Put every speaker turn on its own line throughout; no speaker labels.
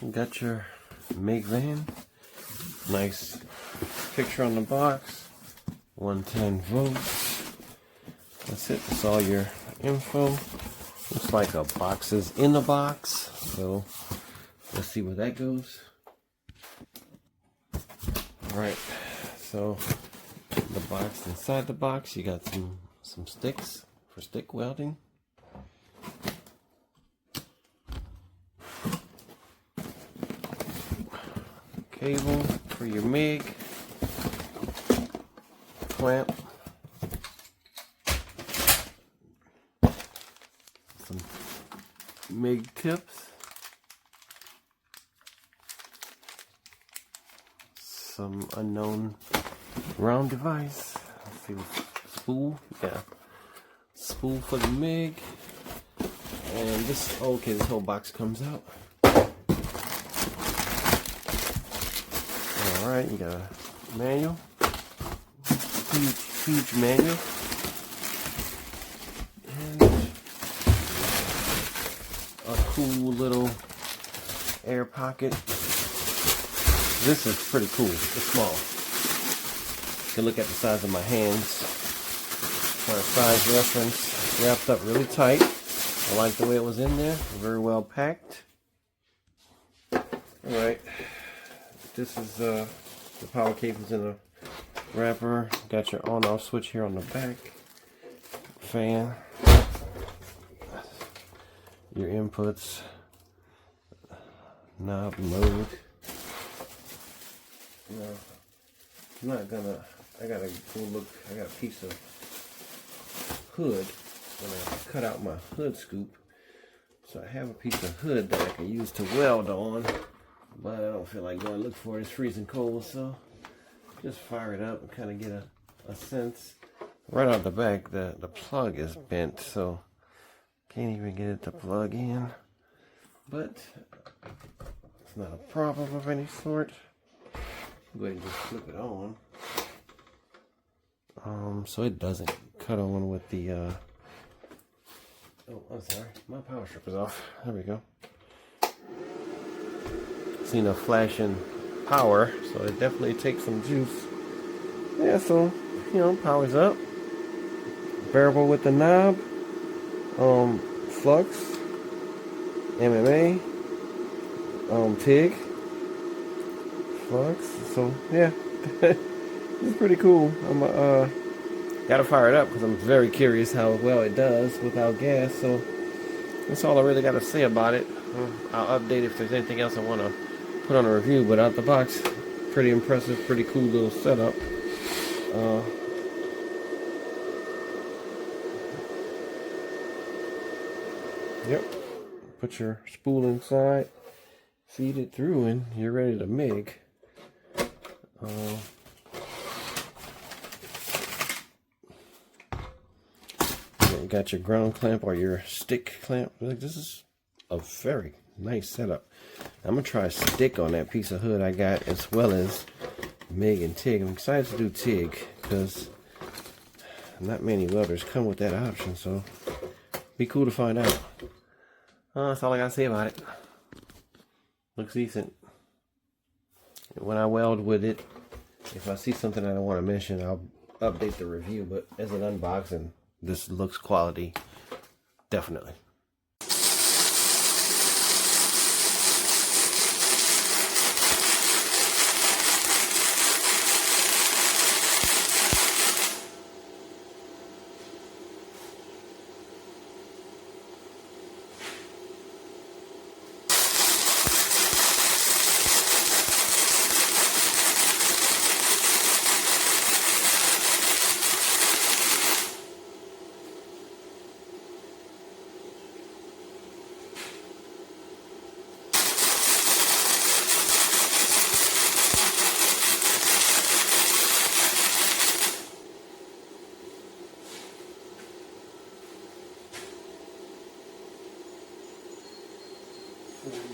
You got your MIGVAN. Nice picture on the box. 110 volts. That's it. That's all your info. Looks like a box is in the box. So let's see where that goes. Alright. So the box inside the box, you got some sticks for stick welding. Cable for your MIG clamp, some MIG tips, some unknown round device. Let's see, spool, yeah, spool for the MIG, and this. Okay, this whole box comes out. Alright, you got a manual, huge manual, and a cool little air pocket. This is pretty cool. It's small. You can look at the size of my hands for a size reference. Wrapped up really tight. I like the way it was in there. Very well packed. Alright. This is the power cables in the wrapper. Got your on-off switch here on the back. Fan. Your inputs. Knob mode. No, I'm not gonna. I gotta go look. I got a piece of hood. When I cut out my hood scoop, so I have a piece of hood that I can use to weld on. But I don't feel like going to look for it. It's freezing cold, so just fire it up and kind of get a sense. Right out the back, the plug is bent, so can't even get it to plug in. But it's not a problem of any sort. Go ahead and just flip it on. So it doesn't cut on with the. Oh, I'm sorry. My power strip is off. There we go. Seen a flashing power, so it definitely takes some juice. Yeah, so you know, power's up. Variable with the knob. Flux, MMA, TIG, flux. So yeah, it's pretty cool. I'm gotta fire it up because I'm very curious how well it does without gas. So that's all I really got to say about it. I'll update if there's anything else I want to put on a review, but out the box, pretty impressive, pretty cool little setup. Yep, put your spool inside, feed it through, and you're ready to MIG. You got your ground clamp or your stick clamp. This is a very nice setup. I'm gonna try a stick on that piece of hood I got, as well as MIG and TIG. I'm excited to do TIG because not many welders come with that option, so be cool to find out. That's all I gotta say about it. Looks decent. When I weld with it, if I see something I don't want to mention, I'll update the review, but as an unboxing, this looks quality, definitely.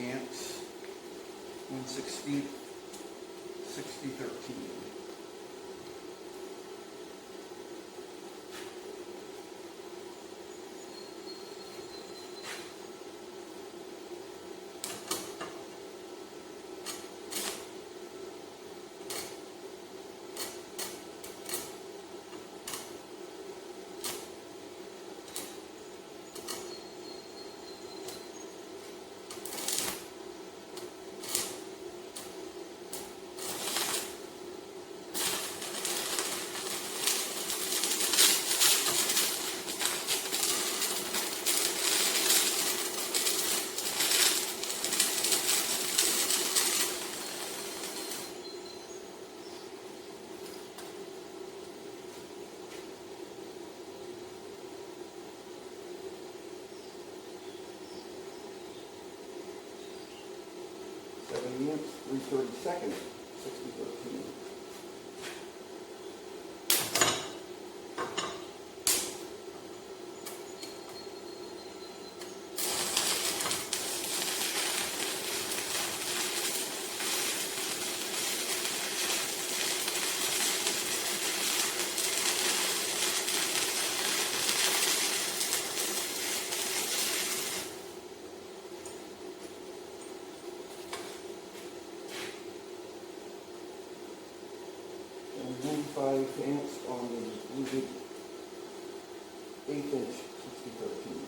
amps, 160, 6013. amps, 3/32, 6013. And 5 amps on the rigid 1/8" 6013.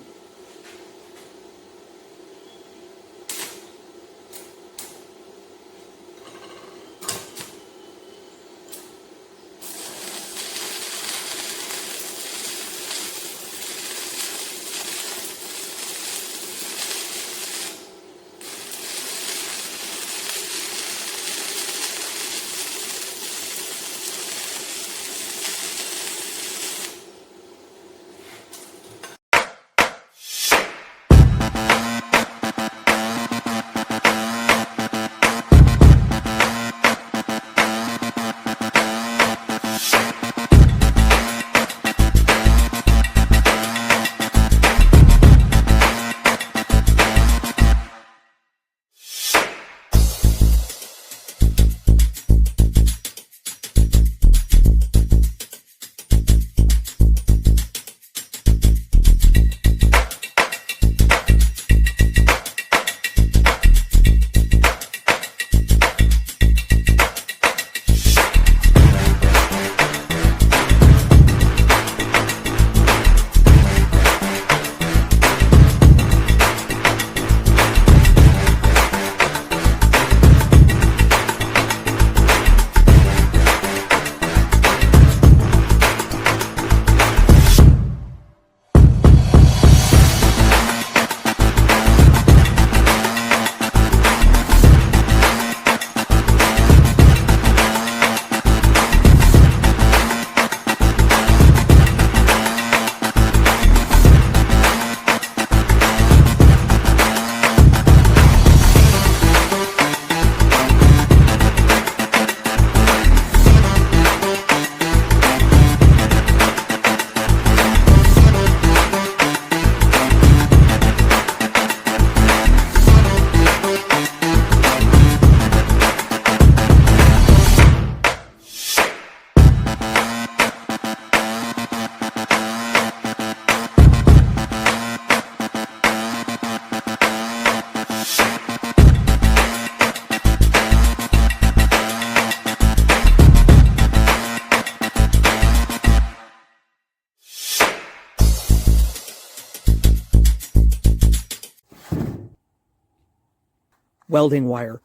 welding wire.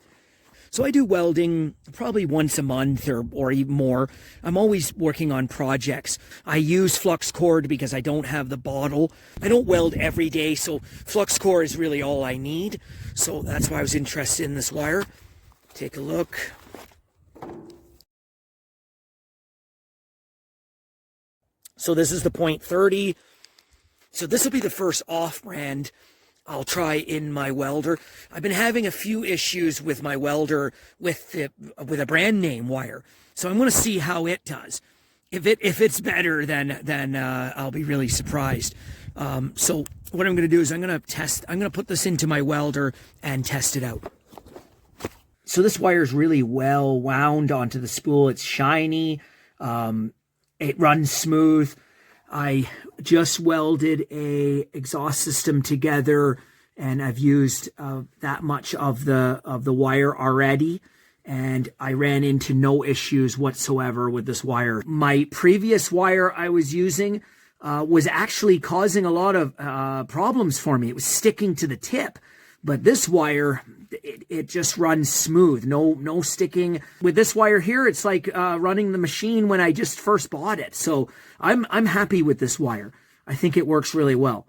So I do welding probably once a month or even more. I'm always working on projects. I use flux cord because I don't have the bottle. I don't weld every day, so flux core is really all I need. So that's why I was interested in this wire. Take a look. So this is the 0.30. So this will be the first off-brand I'll try in my welder. I've been having a few issues with my welder with a brand name wire. So I'm going to see how it does. If it's better, then I'll be really surprised. So what I'm going to do is I'm going to put this into my welder and test it out. So this wire is really well wound onto the spool. It's shiny. It runs smooth. I just welded a exhaust system together, and I've used that much of the wire already, and I ran into no issues whatsoever with this wire. My previous wire I was using was actually causing a lot of problems for me. It was sticking to the tip, but this wire, it just runs smooth. No sticking. With this wire here, it's like running the machine when I just first bought it. So I'm happy with this wire. I think it works really well.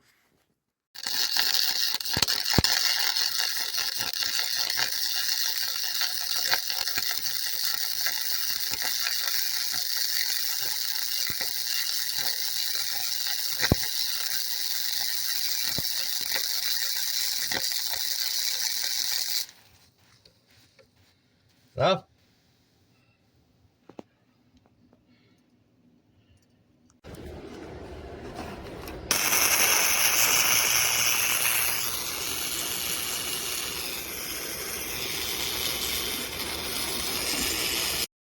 Well,